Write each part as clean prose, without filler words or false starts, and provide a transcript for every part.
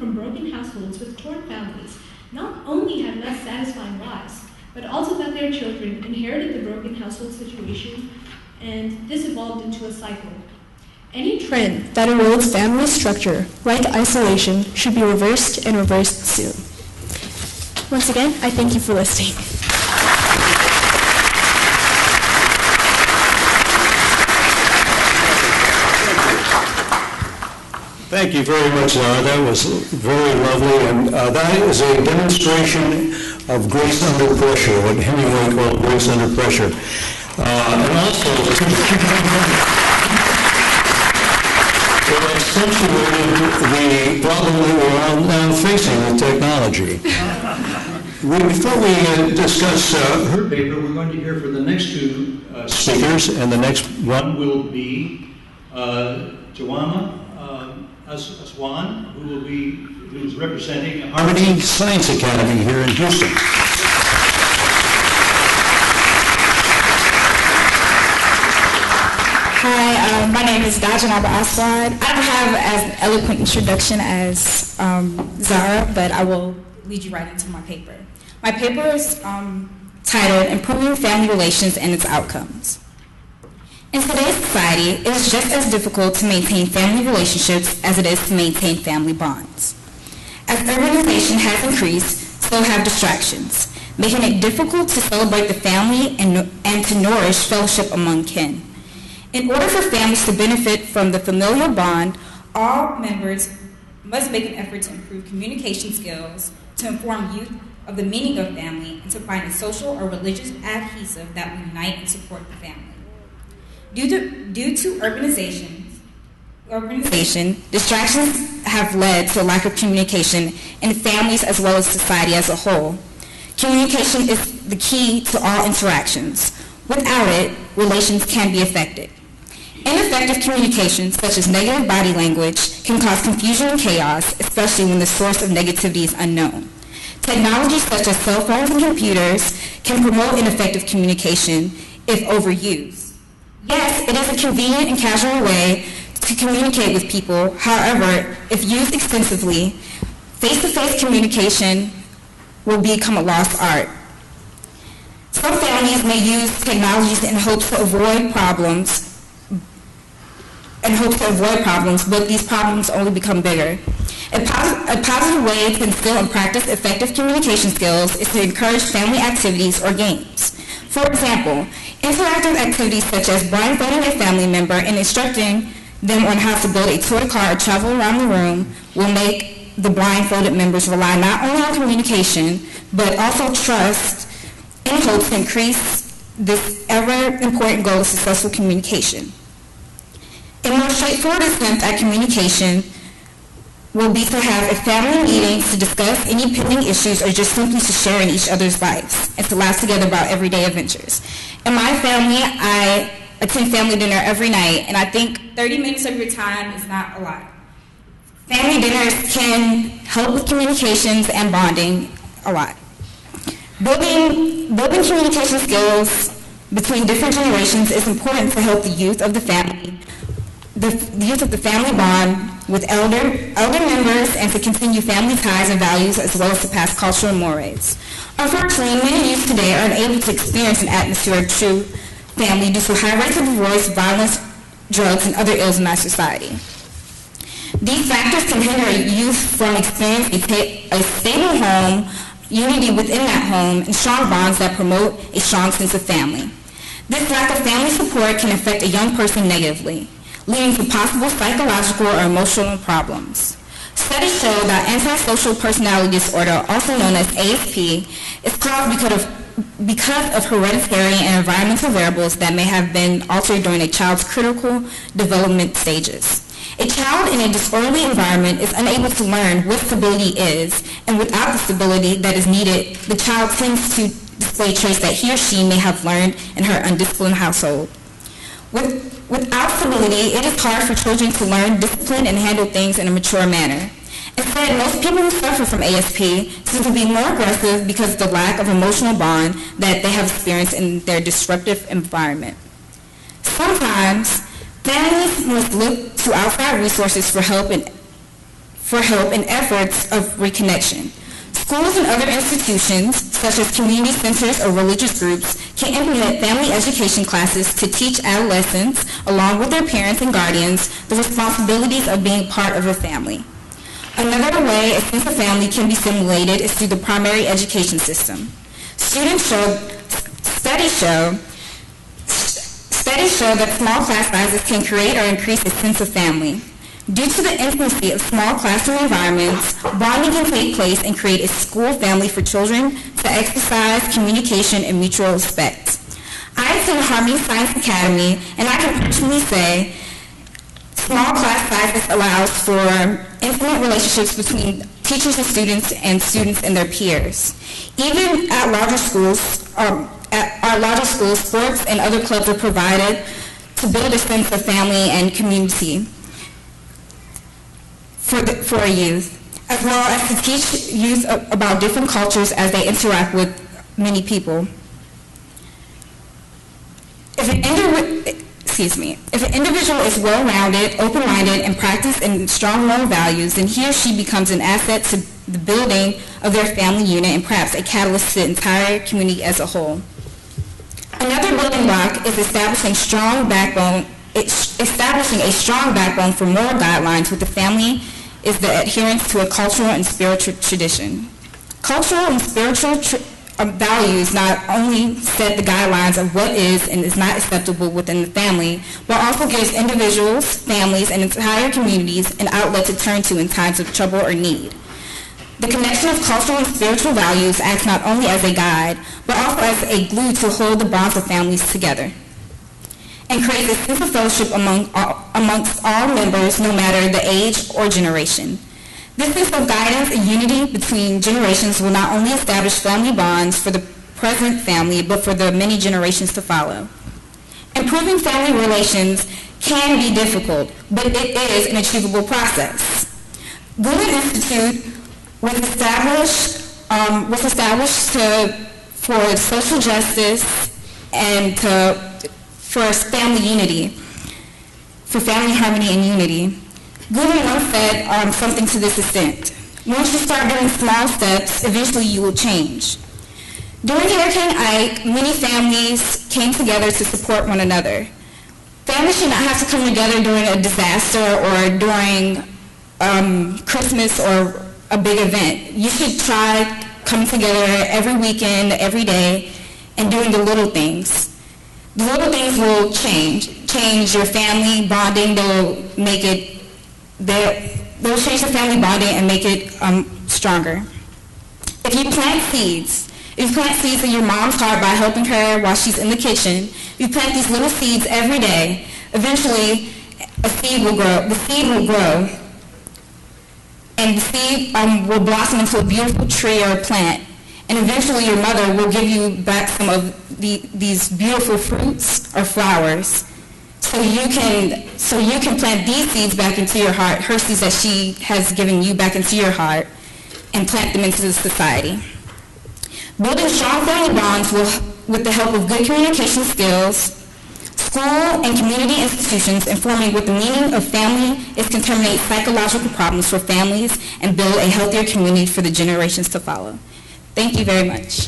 from broken households with torn families not only had less satisfying lives, but also that their children inherited the broken household situation, and this evolved into a cycle. Any trend that erodes family structure, like isolation, should be reversed and reversed soon. Once again, I thank you for listening. Thank you very much, Laura. That was very lovely, and that is a demonstration of grace under pressure, what Hemingway called grace under pressure. And also, it accentuated the problem that we're all now facing with technology. Before we discuss her paper, we're going to hear from the next two speakers, and the next one will be Joanna Aswan, who is representing Harmony Science Academy here in Houston. Hi, my name is Dajanaba Aswad. I don't have as eloquent introduction as Zara, but I will lead you right into my paper. My paper is titled Improving Family Relations and Its Outcomes. In today's society, it is just as difficult to maintain family relationships as it is to maintain family bonds. As urbanization has increased, so have distractions, making it difficult to celebrate the family and to nourish fellowship among kin. In order for families to benefit from the familial bond, all members must make an effort to improve communication skills, to inform youth of the meaning of family, and to find a social or religious adhesive that will unite and support the family. Due to urbanization, distractions have led to a lack of communication in families as well as society as a whole. Communication is the key to all interactions. Without it, relations can be affected. Ineffective communication, such as negative body language, can cause confusion and chaos, especially when the source of negativity is unknown. Technologies such as cell phones and computers can promote ineffective communication if overused. Yes, it is a convenient and casual way to communicate with people. However, if used extensively, face-to-face communication will become a lost art. Some families may use technologies in hopes to avoid problems, but these problems only become bigger. A positive way to instill and practice effective communication skills is to encourage family activities or games. For example, interactive activities such as blindfolding a family member and instructing them on how to build a toy car or travel around the room will make the blindfolded members rely not only on communication, but also trust in hopes to increase this ever-important goal of successful communication. A more straightforward attempt at communication will be to have a family meeting to discuss any pending issues or just simply to share in each other's lives and to laugh together about everyday adventures. In my family, I attend family dinner every night, and I think 30 minutes of your time is not a lot. Family dinners can help with communications and bonding a lot. Building communication skills between different generations is important to help the youth of the family bond with elder members and to continue family ties and values as well as to pass cultural mores. Unfortunately, many youth today are unable to experience an atmosphere of true family due to high rates of divorce, violence, drugs, and other ills in our society. These factors can hinder youth from experiencing a stable home, unity within that home, and strong bonds that promote a strong sense of family. This lack of family support can affect a young person negatively, leading to possible psychological or emotional problems. Studies show that antisocial personality disorder, also known as ASP, is caused because of hereditary and environmental variables that may have been altered during a child's critical development stages. A child in a disorderly environment is unable to learn what stability is, and without the stability that is needed, the child tends to display traits that he or she may have learned in her undisciplined household. Without stability, it is hard for children to learn, discipline, and handle things in a mature manner. Instead, most people who suffer from ASP seem to be more aggressive because of the lack of emotional bond that they have experienced in their disruptive environment. Sometimes, families must look to outside resources for help for help in efforts of reconnection. Schools and other institutions, such as community centers or religious groups, can implement family education classes to teach adolescents, along with their parents and guardians, the responsibilities of being part of a family. Another way a sense of family can be simulated is through the primary education system. Studies show that small class sizes can create or increase a sense of family. Due to the intimacy of small classroom environments, bonding can take place and create a school family for children to exercise communication and mutual respect. I attend Harmony Science Academy, and I can personally say small class sizes allows for intimate relationships between teachers and students and their peers. Even at larger schools, sports and other clubs are provided to build a sense of family and community for a youth, as well as to teach youth about different cultures as they interact with many people. If an individual is well-rounded, open-minded, and practices in strong moral values, then he or she becomes an asset to the building of their family unit and perhaps a catalyst to the entire community as a whole. Another building block is establishing a strong backbone for moral guidelines with the family is the adherence to a cultural and spiritual tradition. Cultural and spiritual values not only set the guidelines of what is and is not acceptable within the family, but also gives individuals, families, and entire communities an outlet to turn to in times of trouble or need. The connection of cultural and spiritual values acts not only as a guide, but also as a glue to hold the bonds of families together, and creates a sense of fellowship amongst all members, no matter the age or generation. This sense of guidance and unity between generations will not only establish family bonds for the present family, but for the many generations to follow. Improving family relations can be difficult, but it is an achievable process. Gulen Institute was established for social justice and for family unity, for family harmony and unity. Gülen once said something to this extent: once you start doing small steps, eventually you will change. During Hurricane Ike, many families came together to support one another. Families should not have to come together during a disaster or during Christmas or a big event. You should try coming together every weekend, every day, and doing the little things. The little things will change your family bonding. They'll change the family bonding and make it stronger. If you plant seeds in your mom's heart by helping her while she's in the kitchen, you plant these little seeds every day, eventually a seed will grow. The seed will grow, and the seed will blossom into a beautiful tree or a plant. And eventually your mother will give you back some of these beautiful fruits or flowers. So you can plant these seeds back into your heart, her seeds that she has given you back into your heart, and plant them into the society. Building strong family bonds with the help of good communication skills, school and community institutions informing what the meaning of family is can terminate psychological problems for families and build a healthier community for the generations to follow. Thank you very much.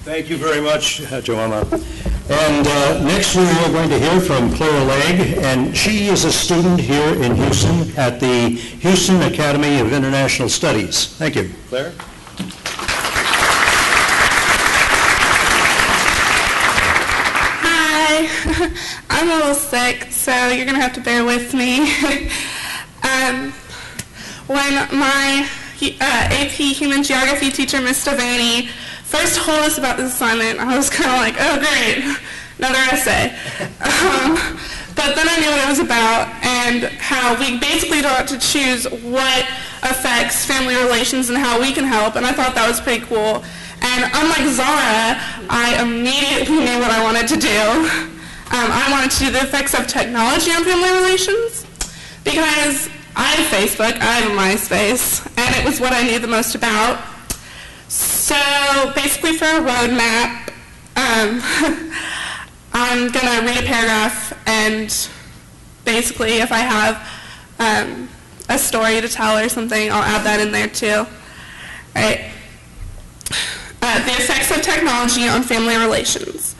Thank you very much, Joanna. And next we are going to hear from Clara Legg, and she is a student here in Houston at the Houston Academy of International Studies. Thank you. Claire? Hi. I'm a little sick, so you're going to have to bear with me. When my AP Human Geography teacher, Ms. Devaney, first told us about this assignment, I was kind of like, oh great, another essay. But then I knew what it was about and how we basically don't have to choose what affects family relations and how we can help, and I thought that was pretty cool. And unlike Zara, I immediately knew what I wanted to do. I wanted to do the effects of technology on family relations because I have Facebook, I have MySpace, and it was what I knew the most about. So basically for a roadmap, I'm going to read a paragraph, and basically if I have a story to tell or something, I'll add that in there too. Right. The effects of technology on family relations.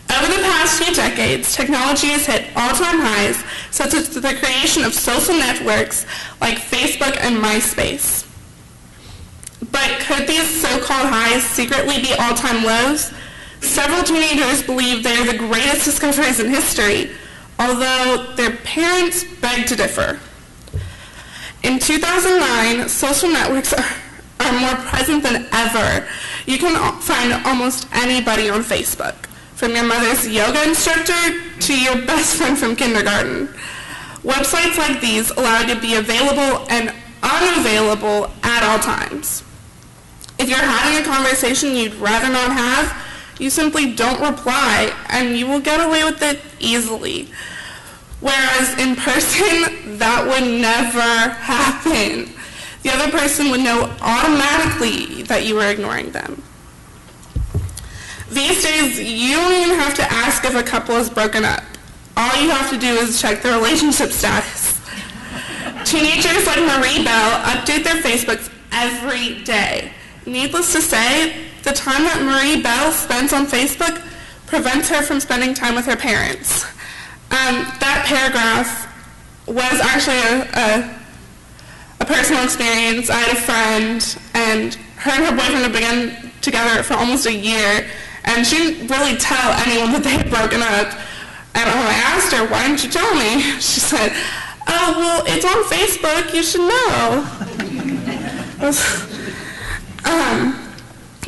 Over the past few decades, technology has hit all-time highs, such as the creation of social networks like Facebook and MySpace. But could these so-called highs secretly be all-time lows? Several teenagers believe they are the greatest discoveries in history, although their parents beg to differ. In 2009, social networks are more present than ever. You can find almost anybody on Facebook, from your mother's yoga instructor to your best friend from kindergarten. Websites like these allow you to be available and unavailable at all times. If you're having a conversation you'd rather not have, you simply don't reply, and you will get away with it easily. Whereas in person, that would never happen. The other person would know automatically that you were ignoring them. These days, you don't even have to ask if a couple is broken up. All you have to do is check the relationship status. Teenagers like Marie Bell update their Facebooks every day. Needless to say, the time that Marie Bell spends on Facebook prevents her from spending time with her parents. That paragraph was actually a personal experience. I had a friend, and her boyfriend had been together for almost a year, and she didn't really tell anyone that they had broken up. And I asked her, "Why didn't you tell me?" She said, "Oh, well, it's on Facebook, you should know."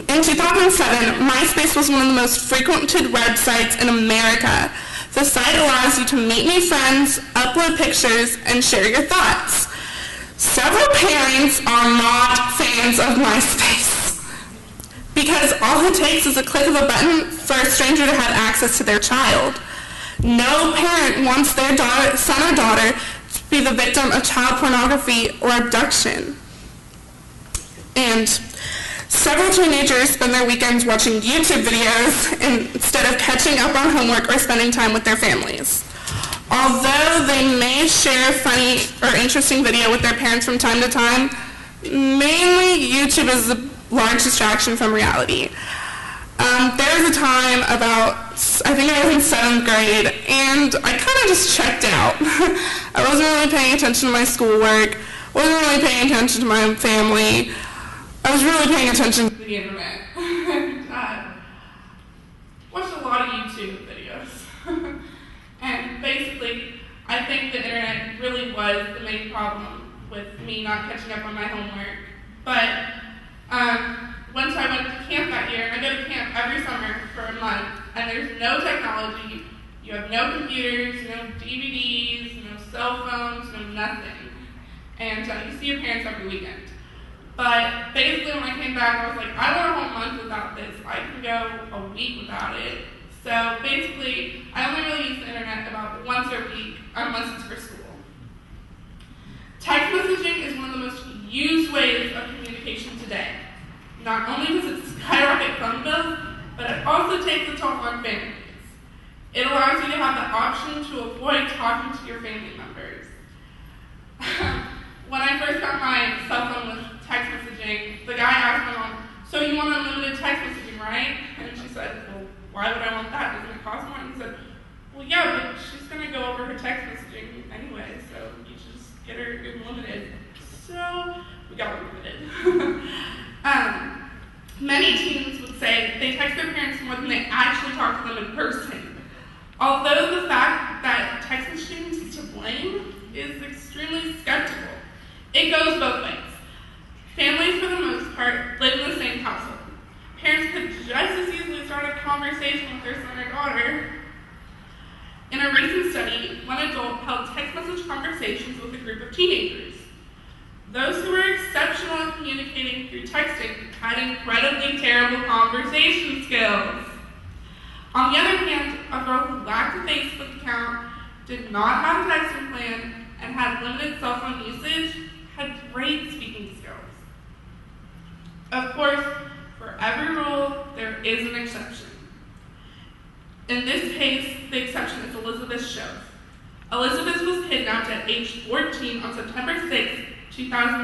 In 2007, MySpace was one of the most frequented websites in America. The site allows you to meet new friends, upload pictures, and share your thoughts. Several parents are not fans of MySpace because all it takes is a click of a button for a stranger to have access to their child. No parent wants their son or daughter to be the victim of child pornography or abduction. And several teenagers spend their weekends watching YouTube videos instead of catching up on homework or spending time with their families. Although they may share a funny or interesting video with their parents from time to time, mainly YouTube is the large distraction from reality. There was a time about, I think I was in 7th grade, and I kind of just checked out. I wasn't really paying attention to my schoolwork, wasn't really paying attention to my family. I was really paying attention to the internet. Watched a lot of YouTube videos. And basically, I think the internet really was the main problem with me not catching up on my homework. But once I went to camp that year, I go to camp every summer for a month, and there's no technology. You have no computers, no DVDs, no cell phones, no nothing. And you see your parents every weekend. But basically when I came back, I was like, I want a whole month without this. I can go a week without it. So basically, I only really use the internet about once a week, unless it's for school. Text messaging is one of the most used ways of communication today. Not only does it skyrocket phone bills, but it also takes a toll on families. It allows you to have the option to avoid talking to your family members. When I first got my cell phone with text messaging, the guy asked my mom, "So you want unlimited text messaging, right?" And she said, "Well, why would I want that? Doesn't it cost more?" And he said, "Well, yeah, but she's going to go over her text messaging anyway, so you should just get her unlimited." So we got unlimited. Many teens would say they text their parents more than they actually talk to them in person. Although the fact that text messaging is to blame is extremely skeptical. It goes both ways. Families, for the most part, live in the same household. Parents could just as easily start a conversation with their son or daughter. In a recent study, one adult held text message conversations with a group of teenagers. Those who were exceptional at communicating through texting had incredibly terrible conversation skills. On the other hand, a girl who lacked a Facebook account, did not have a texting plan, and had limited cell phone usage had great speaking skills. Of course, For every rule, there is an exception. In this case, the exception is Elizabeth Shoath. Elizabeth was kidnapped at age 14 on September 6, 2006.